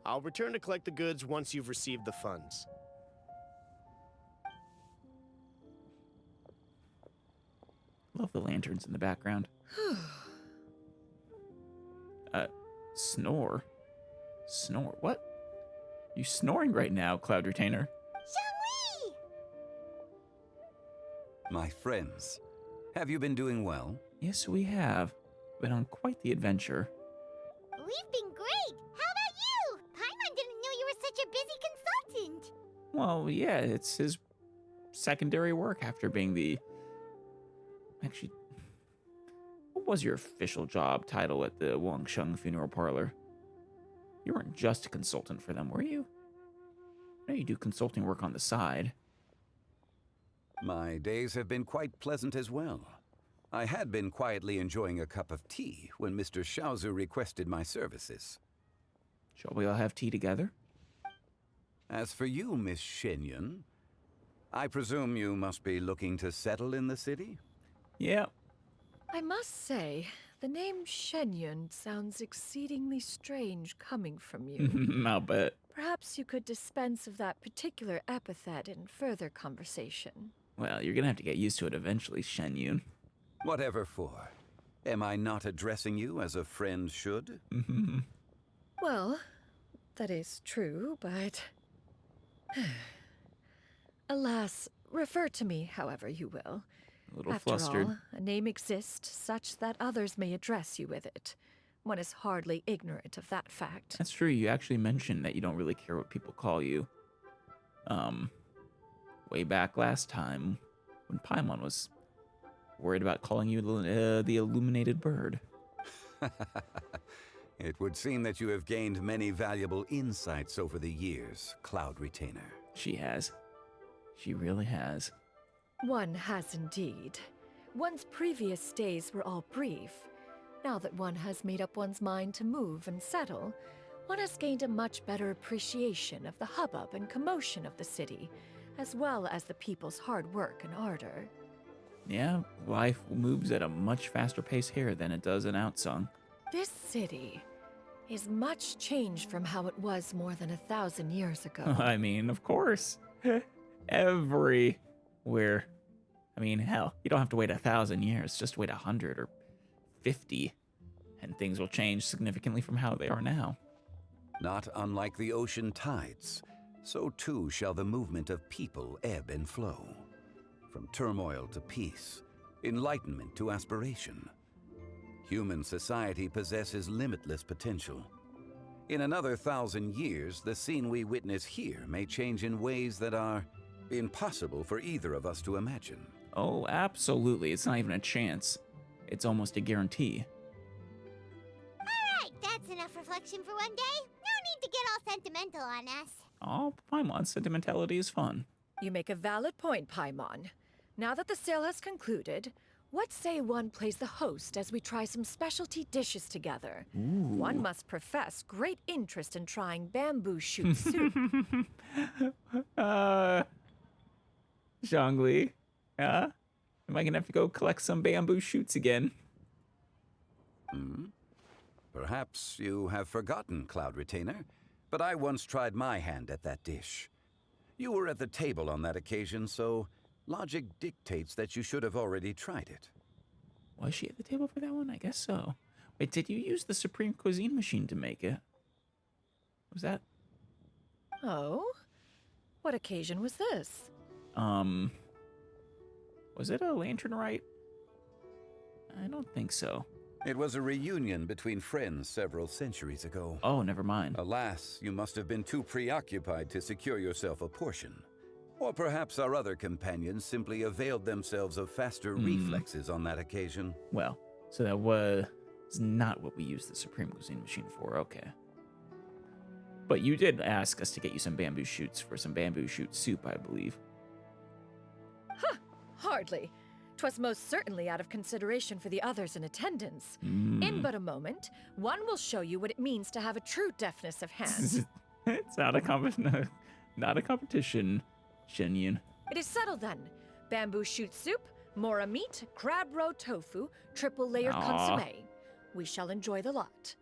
I'll return to collect the goods once you've received the funds. Love the lanterns in the background. Snore? Snore? What? You snoring right now, Cloud Retainer? Zhongli! My friends, have you been doing well? Yes, we have. Been on quite the adventure. We've been great! How about you? Paimon didn't know you were such a busy consultant! Well, yeah, it's his secondary work after being the... Actually, what was your official job title at the Wangsheng Funeral Parlor? You weren't just a consultant for them, were you? I know you do consulting work on the side. My days have been quite pleasant as well. I had been quietly enjoying a cup of tea when Mr. Xiaozu requested my services. Shall we all have tea together? As for you, Miss Shenyun, I presume you must be looking to settle in the city? Yeah. I must say, the name Shenyun sounds exceedingly strange coming from you. I'll bet. Perhaps you could dispense of that particular epithet in further conversation. Well, you're gonna have to get used to it eventually, Shenyun. Whatever for. Am I not addressing you as a friend should? Well, that is true, but... Alas, refer to me however you will. A little After flustered. all, a name exists such that others may address you with it. One is hardly ignorant of that fact. That's true. You actually mentioned that you don't really care what people call you. Way back last time, when Paimon was worried about calling you the illuminated bird. It would seem that you have gained many valuable insights over the years, Cloud Retainer. She has. She really has. One has indeed. One's previous days were all brief. Now that one has made up one's mind to move and settle, one has gained a much better appreciation of the hubbub and commotion of the city, as well as the people's hard work and ardor. Yeah, life moves at a much faster pace here than it does in Outsung. This city is much changed from how it was more than 1,000 years ago. I mean, of course. Everywhere. I mean, hell, you don't have to wait 1,000 years. Just wait 100 or 50, and things will change significantly from how they are now. Not unlike the ocean tides, so too shall the movement of people ebb and flow. From turmoil to peace, enlightenment to aspiration. Human society possesses limitless potential. In another 1,000 years, the scene we witness here may change in ways that are impossible for either of us to imagine. Oh, absolutely. It's not even a chance. It's almost a guarantee. Alright, that's enough reflection for one day. No need to get all sentimental on us. Oh, Paimon, sentimentality is fun. You make a valid point, Paimon. Now that the sale has concluded, what say one plays the host as we try some specialty dishes together? Ooh. One must profess great interest in trying bamboo shoot soup. Zhongli, am I gonna have to go collect some bamboo shoots again? Perhaps you have forgotten, Cloud Retainer, but I once tried my hand at that dish. You were at the table on that occasion, so logic dictates that you should have already tried it. Was she at the table for that one? I guess so. Wait, did you use the Supreme Cuisine machine to make it? Was that... Oh? What occasion was this? Was it a lantern rite? I don't think so. It was a reunion between friends several centuries ago. Oh, never mind. Alas, you must have been too preoccupied to secure yourself a portion. Or perhaps our other companions simply availed themselves of faster reflexes on that occasion. Well, so that was not what we used the Supreme Cuisine machine for, okay. But you did ask us to get you some bamboo shoots for some bamboo shoot soup, I believe. Huh, hardly. 'Twas most certainly out of consideration for the others in attendance. In but a moment, one will show you what it means to have a true deftness of hand. It's not a competition, Shenyun. It is settled then. Bamboo shoot soup, mora meat, crab roe tofu, triple layered consomme. We shall enjoy the lot.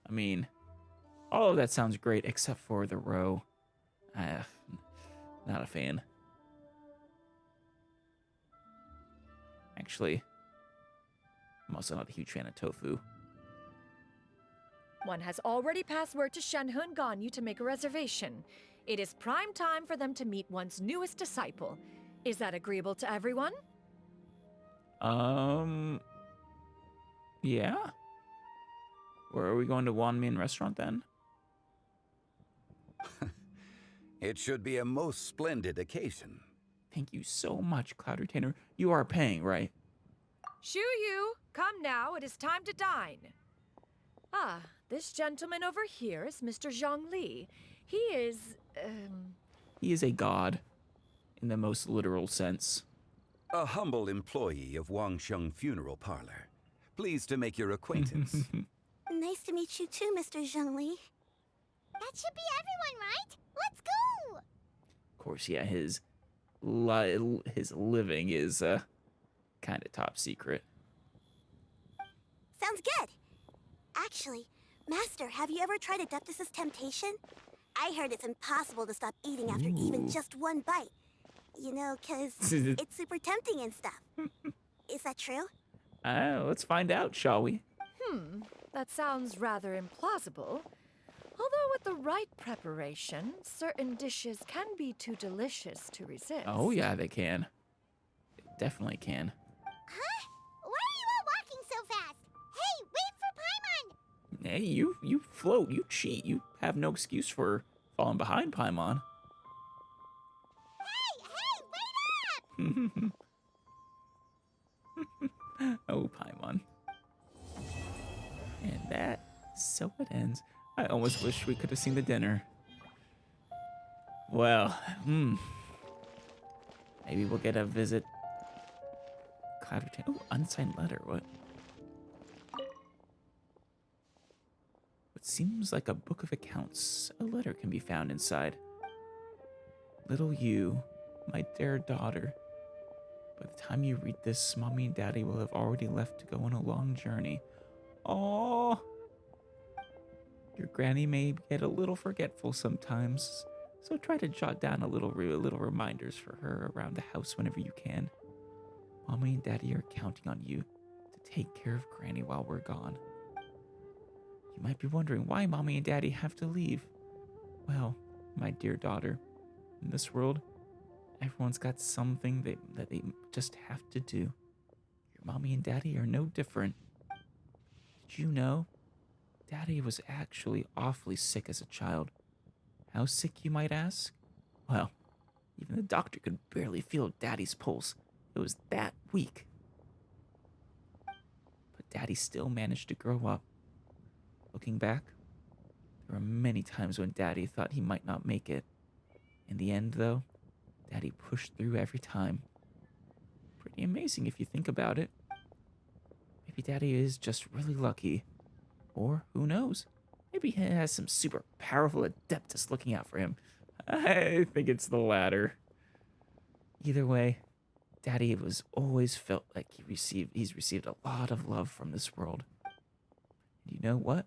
I mean, all of that sounds great except for the roe. Not a fan. Actually, I'm also not a huge fan of tofu. One has already passed word to Shenhe and Ganyu to make a reservation. It is prime time for them to meet one's newest disciple. Is that agreeable to everyone? Yeah. Where are we going to Wanmin restaurant then? It should be a most splendid occasion. Thank you so much, Cloud Retainer. You are paying, right? Shu Yu, come now, it is time to dine. Ah, this gentleman over here is Mr. Zhongli. He is, He is a god, in the most literal sense. A humble employee of Wangsheng Funeral Parlor. Pleased to make your acquaintance. Nice to meet you too, Mr. Zhongli. That should be everyone, right? Let's go! Of course, yeah, his living is kind of top secret. Sounds good. Actually, Master, have you ever tried Adeptus' Temptation? I heard it's impossible to stop eating after even just one bite. You know, 'cause it's super tempting and stuff. Is that true? Let's find out, shall we? That sounds rather implausible. Although with the right preparation, certain dishes can be too delicious to resist. Oh, yeah, they can. They definitely can. Huh? Why are you all walking so fast? Hey, wait for Paimon! Hey, you float, you cheat. You have no excuse for falling behind, Paimon. Hey, wait up! Oh, Paimon. And so it ends. I almost wish we could have seen the dinner. Well, maybe we'll get a visit. Oh, unsigned letter, what? What seems like a book of accounts. A letter can be found inside. Little you, my dear daughter. By the time you read this, Mommy and Daddy will have already left to go on a long journey. Aww. Your granny may get a little forgetful sometimes, so try to jot down a little reminders for her around the house whenever you can. Mommy and Daddy are counting on you to take care of Granny while we're gone. You might be wondering why Mommy and Daddy have to leave. Well, my dear daughter, in this world, everyone's got something that they just have to do. Your Mommy and Daddy are no different. Did you know? Daddy was actually awfully sick as a child. How sick, you might ask? Well, even the doctor could barely feel Daddy's pulse. It was that weak. But Daddy still managed to grow up. Looking back, there were many times when Daddy thought he might not make it. In the end, though, Daddy pushed through every time. Pretty amazing if you think about it. Maybe Daddy is just really lucky. Or, who knows, maybe he has some super powerful adeptus looking out for him. I think it's the latter. Either way, Daddy was always felt like he's received a lot of love from this world. And you know what?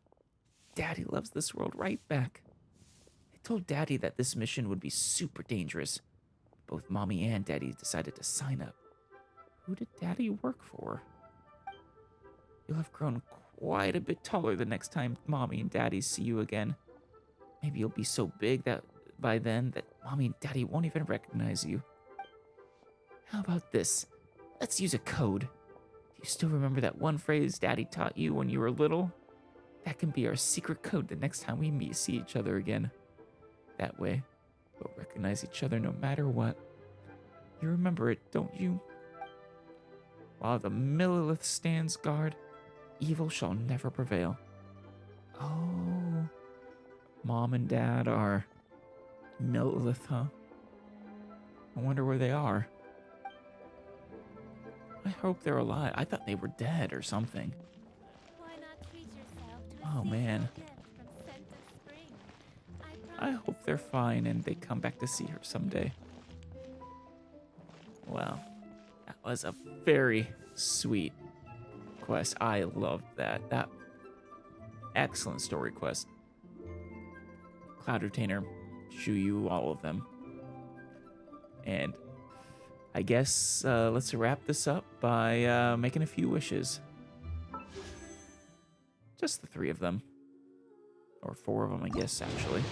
Daddy loves this world right back. I told Daddy that this mission would be super dangerous. Both Mommy and Daddy decided to sign up. Who did Daddy work for? You'll have grown quite a bit taller the next time Mommy and Daddy see you again. Maybe you'll be so big that by then that Mommy and Daddy won't even recognize you. How about this? Let's use a code. Do you still remember that one phrase Daddy taught you when you were little? That can be our secret code the next time we see each other again. That way, we'll recognize each other no matter what. You remember it, don't you? While the Millilith stands guard, evil shall never prevail. Oh, Mom and Dad are Millilith, huh? I wonder where they are. I hope they're alive. I thought they were dead or something. Oh man. I hope they're fine and they come back to see her someday. Well, that was a very sweet quest. I loved that. That excellent story quest. Cloud Retainer, Shuyu, all of them. And I guess let's wrap this up by making a few wishes. Just the 3 of them. Or 4 of them, I guess, actually.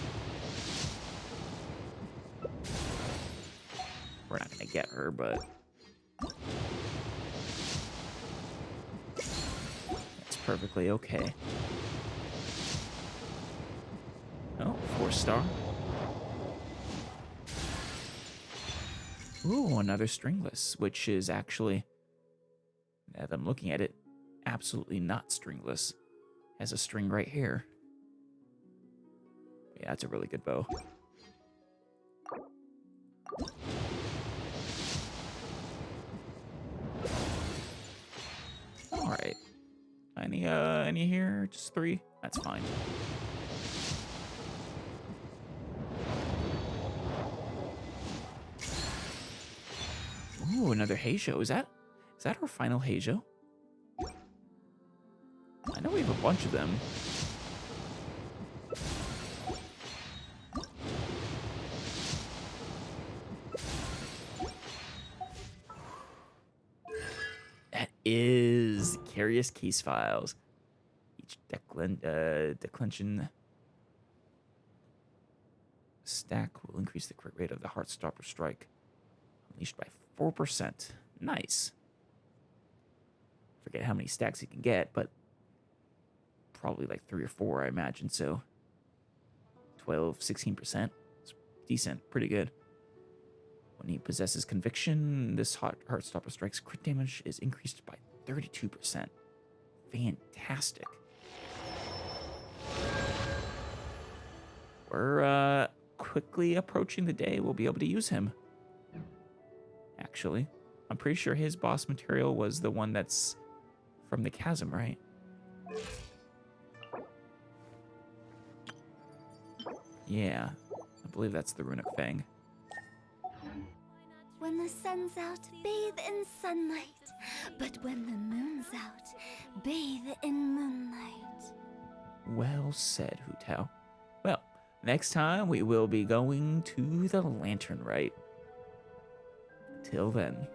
We're not gonna get her, but that's perfectly okay. Oh, 4-star. Ooh, another stringless, which is actually, now that I'm looking at it, absolutely not stringless. Has a string right here. Yeah, that's a really good bow. All right. Any here? Just 3? That's fine. Ooh, another miHoYo. Is that our final miHoYo? I know we have a bunch of them. is Curious Case Files. Each declension stack will increase the crit rate of the Heartstopper strike, unleashed by 4%. Nice. Forget how many stacks you can get, but probably like 3 or 4, I imagine. So 12, 16%. It's decent, pretty good. When he possesses Conviction, this Heartstopper strike's crit damage is increased by 32%. Fantastic. We're quickly approaching the day we'll be able to use him. Actually, I'm pretty sure his boss material was the one that's from the chasm, right? Yeah, I believe that's the Runic Fang. When the sun's out, bathe in sunlight. But when the moon's out, bathe in moonlight. Well said, Hu Tao. Well, next time we will be going to the Lantern Rite. Till then.